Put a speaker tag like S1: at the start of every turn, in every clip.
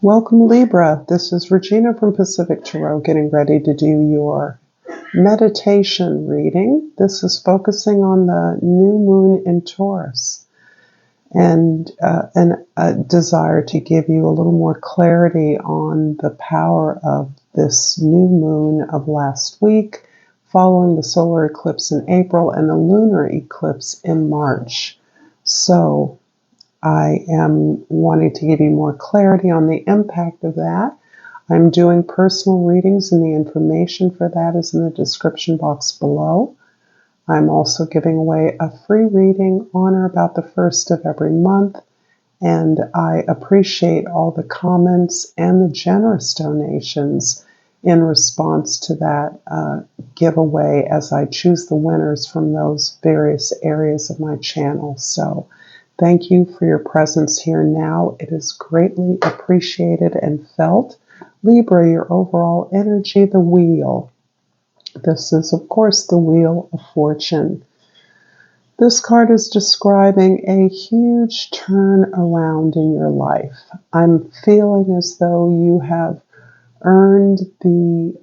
S1: Welcome, Libra. This is Regina from Pacific Tarot getting ready to do your meditation reading. This is focusing on the new moon in Taurus and a desire to give you a little more clarity on the power of this new moon of last week, following the solar eclipse in April and the lunar eclipse in March. So I am wanting to give you more clarity on the impact of that. I'm doing personal readings, and the information for that is in the description box below. I'm also giving away a free reading on or about the 1st of every month, and I appreciate all the comments and the generous donations in response to that giveaway as I choose the winners from those various areas of my channel. So thank you for your presence here now. It is greatly appreciated and felt. Libra, your overall energy, the wheel. This is, of course, the Wheel of Fortune. This card is describing a huge turn around in your life. I'm feeling as though you have earned the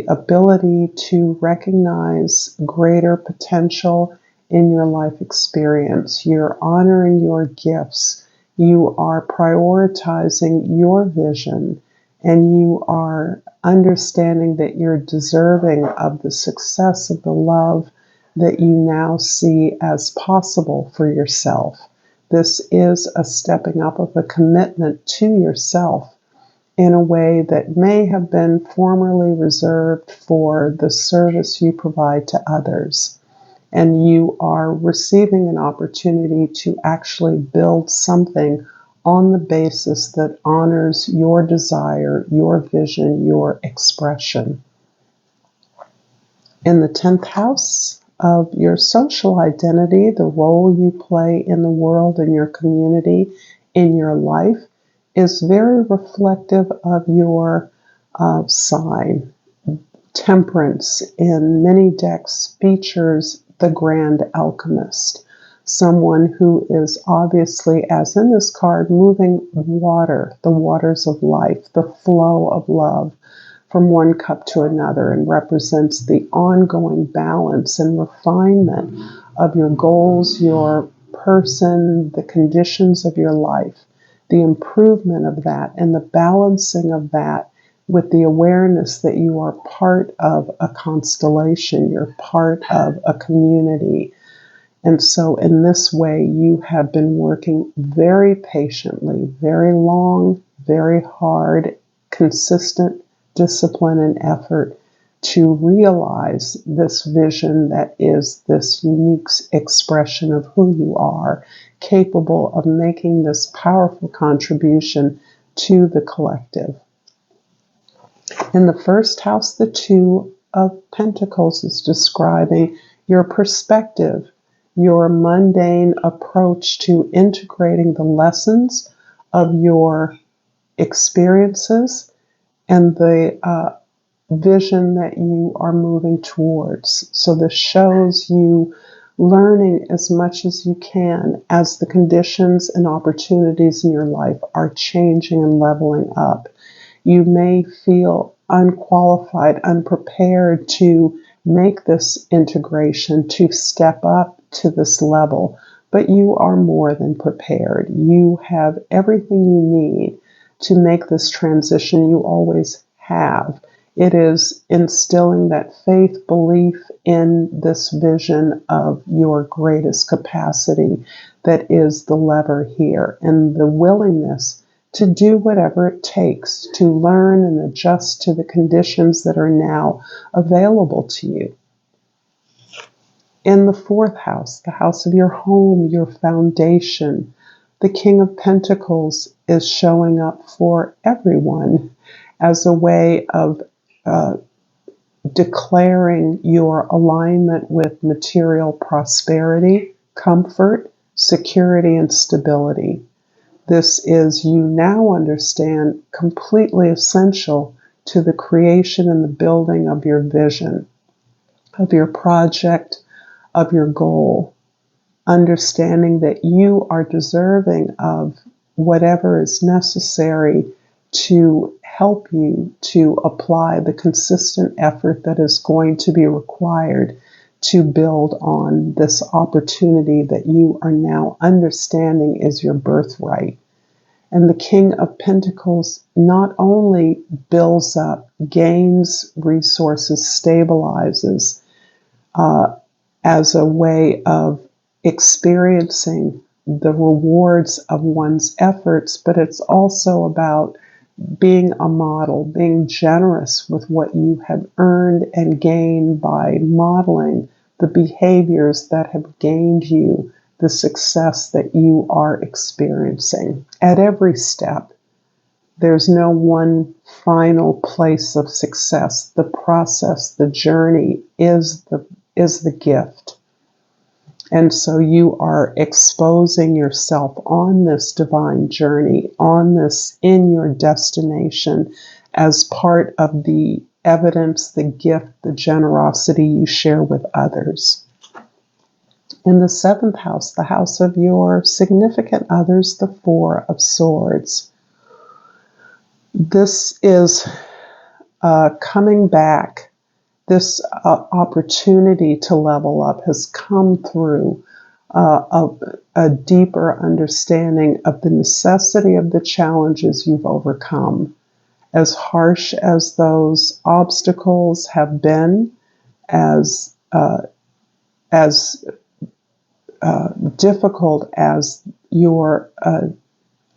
S1: ability to recognize greater potential in your life experience. You're honoring your gifts. You are prioritizing your vision, and you are understanding that you're deserving of the success of the love that you now see as possible for yourself. This is a stepping up of a commitment to yourself in a way that may have been formerly reserved for the service you provide to others. And you are receiving an opportunity to actually build something on the basis that honors your desire, your vision, your expression. In the 10th house of your social identity, the role you play in the world, in your community, in your life, is very reflective of your sign. Temperance in many decks features the Grand Alchemist, someone who is obviously, as in this card, moving water, the waters of life, the flow of love from one cup to another, and represents the ongoing balance and refinement of your goals, your person, the conditions of your life, the improvement of that, and the balancing of that with the awareness that you are part of a constellation, you're part of a community. And so in this way, you have been working very patiently, very long, very hard, consistent discipline and effort to realize this vision that is this unique expression of who you are, capable of making this powerful contribution to the collective. In the first house, the Two of Pentacles is describing your perspective, your mundane approach to integrating the lessons of your experiences and the vision that you are moving towards. So this shows you learning as much as you can as the conditions and opportunities in your life are changing and leveling up. You may feel unqualified, unprepared to make this integration, to step up to this level, but you are more than prepared. You have everything you need to make this transition. You always have. It is instilling that faith, belief in this vision of your greatest capacity that is the lever here, and the willingness to do whatever it takes to learn and adjust to the conditions that are now available to you. In the 4th house, the house of your home, your foundation, the King of Pentacles is showing up for everyone as a way of declaring your alignment with material prosperity, comfort, security, and stability. This is, you now understand, completely essential to the creation and the building of your vision, of your project, of your goal. Understanding that you are deserving of whatever is necessary to help you to apply the consistent effort that is going to be required to build on this opportunity that you are now understanding is your birthright. And the King of Pentacles not only builds up, gains resources, stabilizes as a way of experiencing the rewards of one's efforts, but it's also about being a model, being generous with what you have earned and gained by modeling the behaviors that have gained you the success that you are experiencing. At every step, there's no one final place of success. The process, the journey is the gift. And so you are exposing yourself on this divine journey, on this in your destination, as part of the evidence, the gift, the generosity you share with others. In the 7th house, the house of your significant others, the 4 of Swords. This is coming back. This opportunity to level up has come through a deeper understanding of the necessity of the challenges you've overcome. As harsh as those obstacles have been, as difficult as your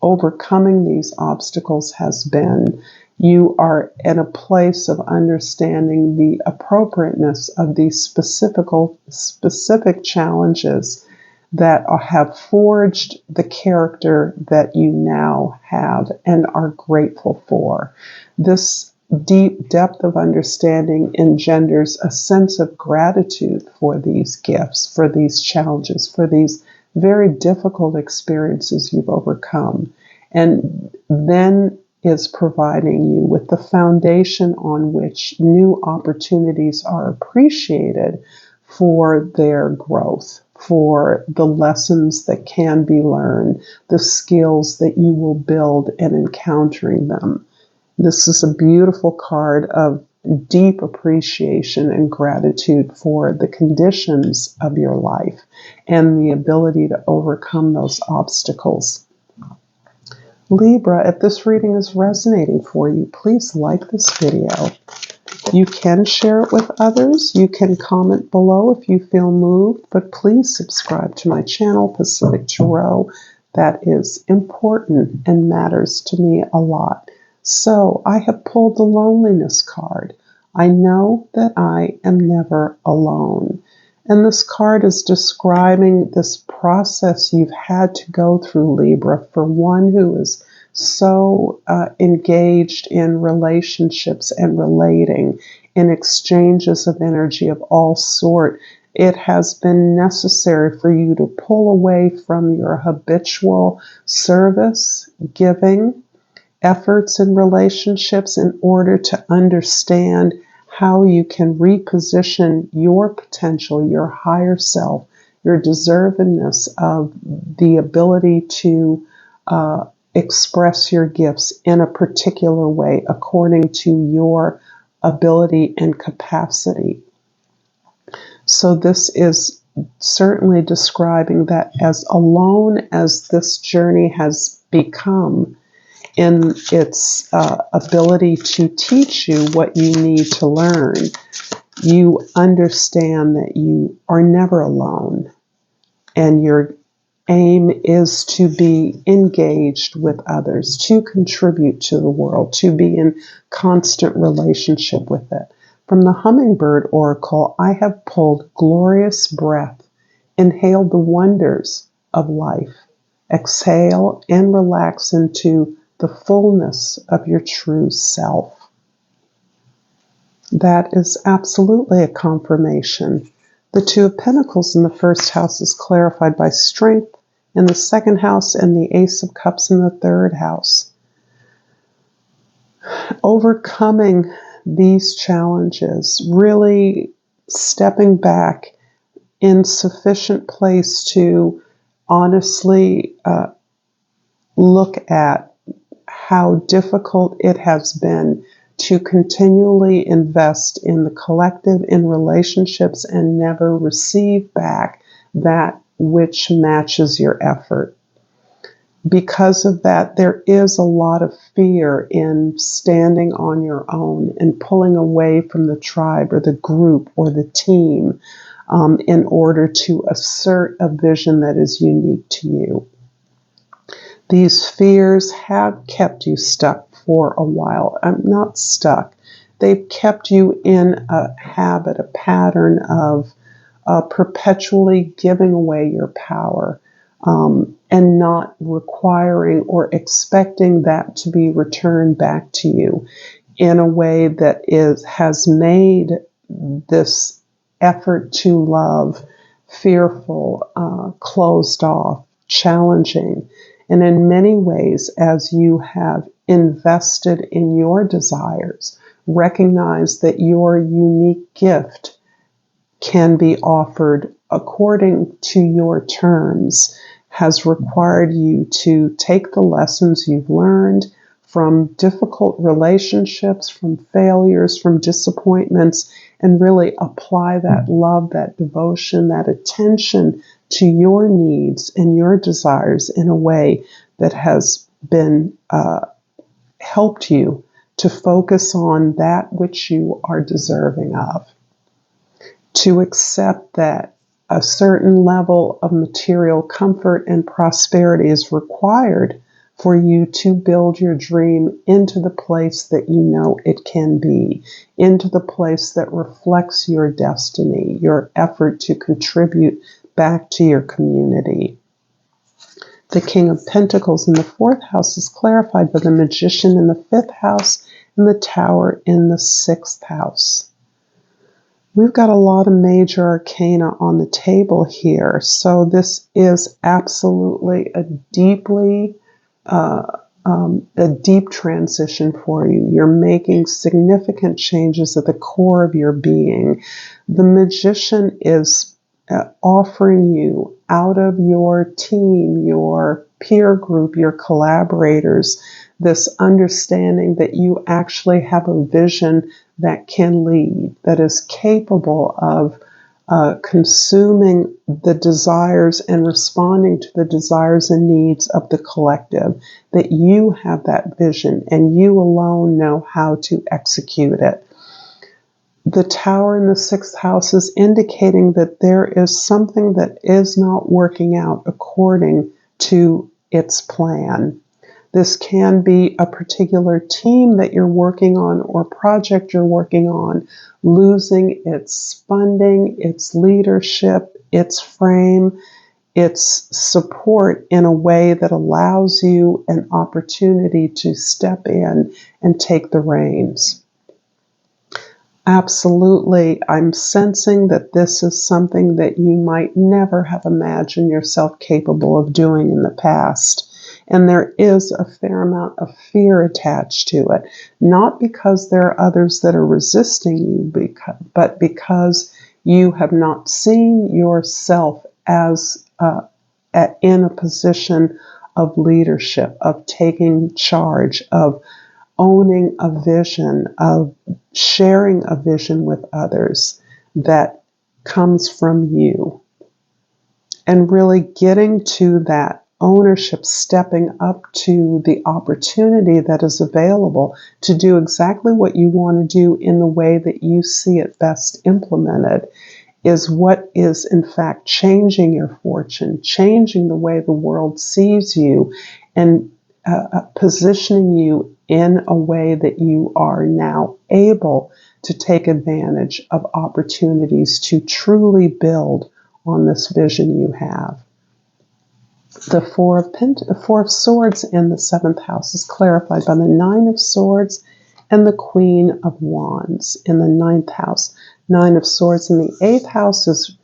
S1: overcoming these obstacles has been, you are in a place of understanding the appropriateness of these specific challenges that have forged the character that you now have and are grateful for. This deep depth of understanding engenders a sense of gratitude for these gifts, for these challenges, for these very difficult experiences you've overcome, and then is providing you with the foundation on which new opportunities are appreciated for their growth, for the lessons that can be learned, the skills that you will build in encountering them. This is a beautiful card of deep appreciation and gratitude for the conditions of your life and the ability to overcome those obstacles. Libra, if this reading is resonating for you, please like this video. You can share it with others. You can comment below if you feel moved, but please subscribe to my channel, Pacific Tarot. That is important and matters to me a lot. So I have pulled the loneliness card. I know that I am never alone. And this card is describing this process you've had to go through, Libra, for one who is so engaged in relationships and relating in exchanges of energy of all sort. It has been necessary for you to pull away from your habitual service, giving, efforts in relationships in order to understand how you can reposition your potential, your higher self, your deservedness of the ability to express your gifts in a particular way according to your ability and capacity. So this is certainly describing that as alone as this journey has become in its ability to teach you what you need to learn, you understand that you are never alone, and your aim is to be engaged with others, to contribute to the world, to be in constant relationship with it. From the Hummingbird Oracle, I have pulled glorious breath, inhale the wonders of life, exhale and relax into the fullness of your true self. That is absolutely a confirmation. The Two of Pentacles in the 1st house is clarified by strength in the 2nd house and the Ace of Cups in the 3rd house. Overcoming these challenges, really stepping back in sufficient place to honestly look at how difficult it has been to continually invest in the collective, in relationships, and never receive back that which matches your effort. Because of that, there is a lot of fear in standing on your own and pulling away from the tribe or the group or the team in order to assert a vision that is unique to you. These fears have kept you stuck for a while. Not stuck. They've kept you in a habit, a pattern of perpetually giving away your power and not requiring or expecting that to be returned back to you in a way that has made this effort to love fearful, closed off, challenging. And in many ways, as you have invested in your desires, recognize that your unique gift can be offered according to your terms, has required you to take the lessons you've learned from difficult relationships, from failures, from disappointments, and really apply that love, that devotion, that attention to your needs and your desires in a way that has been helped you to focus on that which you are deserving of. To accept that a certain level of material comfort and prosperity is required for you to build your dream into the place that you know it can be, into the place that reflects your destiny, your effort to contribute back to your community. The King of Pentacles in the 4th house is clarified by the Magician in the 5th house and the Tower in the 6th house. We've got a lot of major arcana on the table here, so this is absolutely a deep transition for you. You're making significant changes at the core of your being. The Magician is offering you out of your team, your peer group, your collaborators, this understanding that you actually have a vision that can lead, that is capable of consuming the desires and responding to the desires and needs of the collective, that you have that vision and you alone know how to execute it. The Tower in the 6th house is indicating that there is something that is not working out according to its plan. This can be a particular team that you're working on or project you're working on, losing its funding, its leadership, its frame, its support in a way that allows you an opportunity to step in and take the reins. Absolutely, I'm sensing that this is something that you might never have imagined yourself capable of doing in the past. And there is a fair amount of fear attached to it, not because there are others that are resisting you, but because you have not seen yourself as in a position of leadership, of taking charge, of owning a vision, of sharing a vision with others that comes from you. And really getting to that ownership, stepping up to the opportunity that is available to do exactly what you want to do in the way that you see it best implemented is what is in fact changing your fortune, changing the way the world sees you, and positioning you in a way that you are now able to take advantage of opportunities to truly build on this vision you have. The Four of Swords in the 7th house is clarified by the 9 of Swords and the Queen of Wands in the 9th house. 9 of Swords in the 8th house is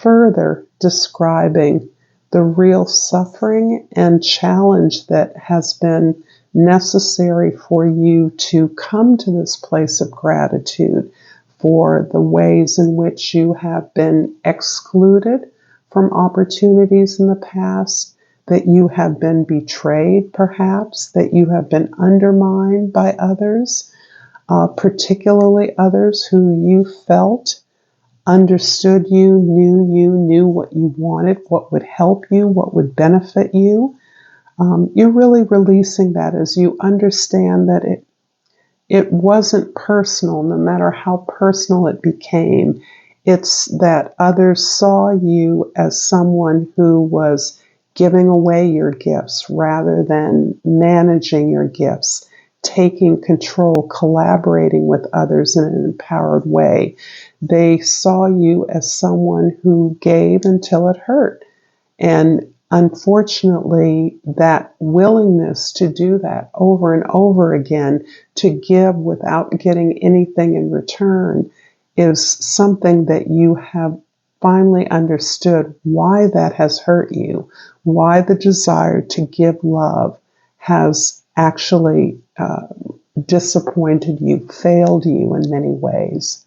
S1: further describing the real suffering and challenge that has been necessary for you to come to this place of gratitude for the ways in which you have been excluded from opportunities in the past, that you have been betrayed, perhaps, that you have been undermined by others, particularly others who you felt understood you, knew what you wanted, what would help you, what would benefit you. You're really releasing that as you understand that it wasn't personal, no matter how personal it became. It's that others saw you as someone who was giving away your gifts rather than managing your gifts, taking control, collaborating with others in an empowered way. They saw you as someone who gave until it hurt. And unfortunately, that willingness to do that over and over again, to give without getting anything in return, is something that you have finally understood why that has hurt you, why the desire to give love has actually disappointed you, failed you in many ways.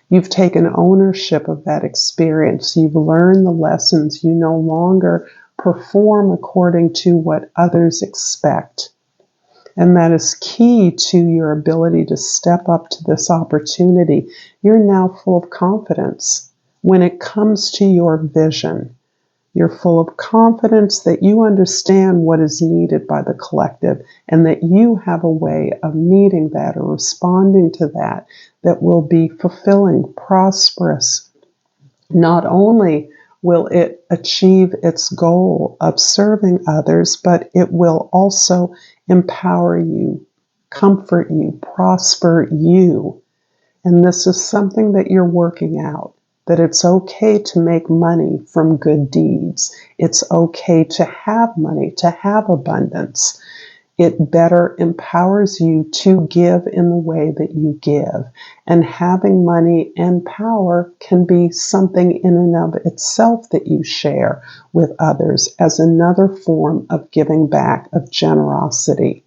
S1: You've taken ownership of that experience. You've learned the lessons. You no longer perform according to what others expect. And that is key to your ability to step up to this opportunity. You're now full of confidence when it comes to your vision. You're full of confidence that you understand what is needed by the collective and that you have a way of meeting that or responding to that that will be fulfilling, prosperous. Not only will it achieve its goal of serving others, but it will also empower you, comfort you, prosper you. And this is something that you're working out, that it's okay to make money from good deeds. It's okay to have money, to have abundance. It better empowers you to give in the way that you give. And having money and power can be something in and of itself that you share with others as another form of giving back, of generosity.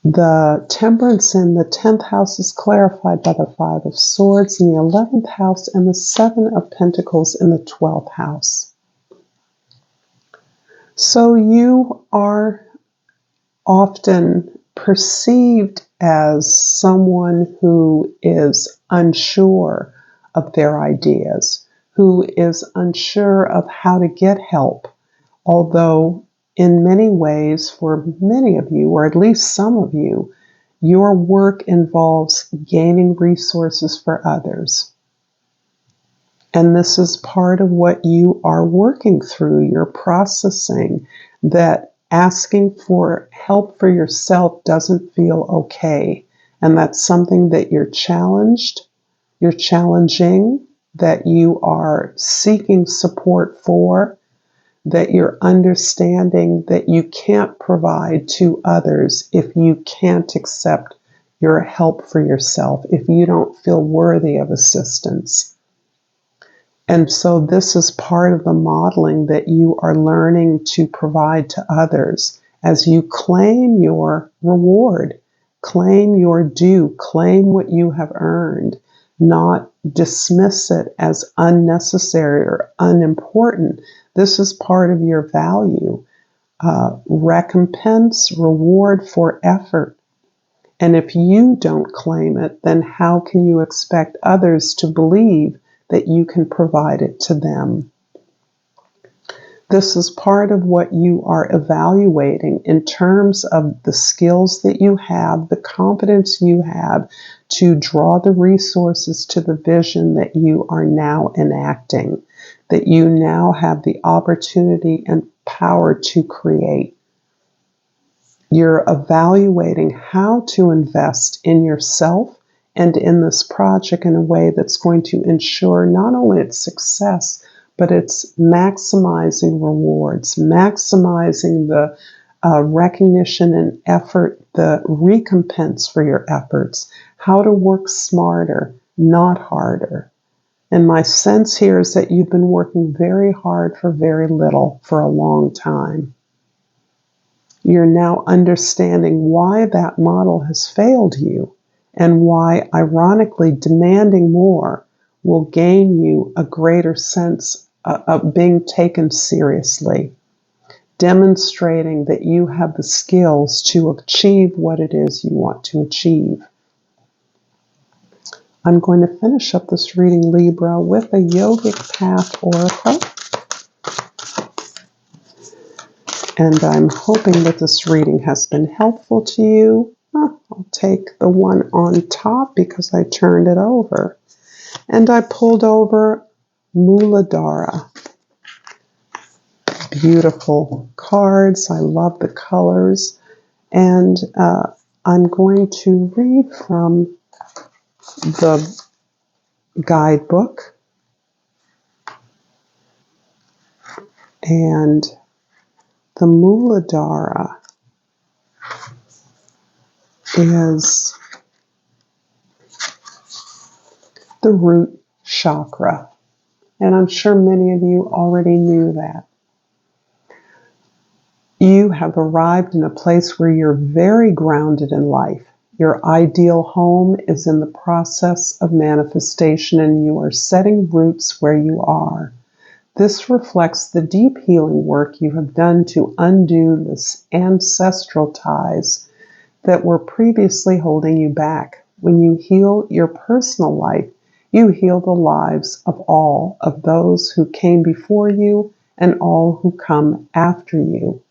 S1: The temperance in the 10th house is clarified by the 5 of Swords in the 11th house and the 7 of Pentacles in the 12th house. So you are often perceived as someone who is unsure of their ideas, who is unsure of how to get help, although in many ways, for many of you, or at least some of you, your work involves gaining resources for others. And this is part of what you are working through. You're processing that asking for help for yourself doesn't feel okay. And that's something that you're challenging, that you are seeking support for, that you're understanding that you can't provide to others if you can't accept your help for yourself, if you don't feel worthy of assistance. And so this is part of the modeling that you are learning to provide to others as you claim your reward, claim your due, claim what you have earned, not dismiss it as unnecessary or unimportant. This is part of your value. Recompense, reward for effort. And if you don't claim it, then how can you expect others to believe that you can provide it to them? This is part of what you are evaluating in terms of the skills that you have, the confidence you have to draw the resources to the vision that you are now enacting, that you now have the opportunity and power to create. You're evaluating how to invest in yourself and in this project in a way that's going to ensure not only its success, but it's maximizing rewards, maximizing the recognition and effort, the recompense for your efforts, how to work smarter, not harder. And my sense here is that you've been working very hard for very little for a long time. You're now understanding why that model has failed you and why, ironically, demanding more will gain you a greater sense being taken seriously, demonstrating that you have the skills to achieve what it is you want to achieve. I'm going to finish up this reading, Libra, with a yogic path oracle. And I'm hoping that this reading has been helpful to you. I'll take the one on top because I turned it over. And I pulled over Muladhara. Beautiful cards. I love the colors. And I'm going to read from the guidebook. And the Muladhara is the root chakra. And I'm sure many of you already knew that. You have arrived in a place where you're very grounded in life. Your ideal home is in the process of manifestation, and you are setting roots where you are. This reflects the deep healing work you have done to undo the ancestral ties that were previously holding you back. When you heal your personal life, you heal the lives of all of those who came before you and all who come after you.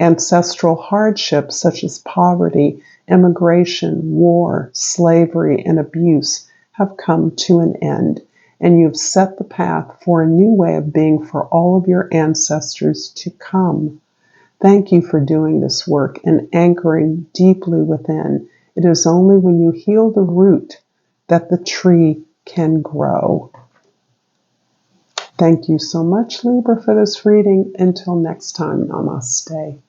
S1: Ancestral hardships such as poverty, immigration, war, slavery, and abuse have come to an end, and you've set the path for a new way of being for all of your ancestors to come. Thank you for doing this work and anchoring deeply within. It is only when you heal the root that the tree can grow. Thank you so much, Libra, for this reading. Until next time, namaste.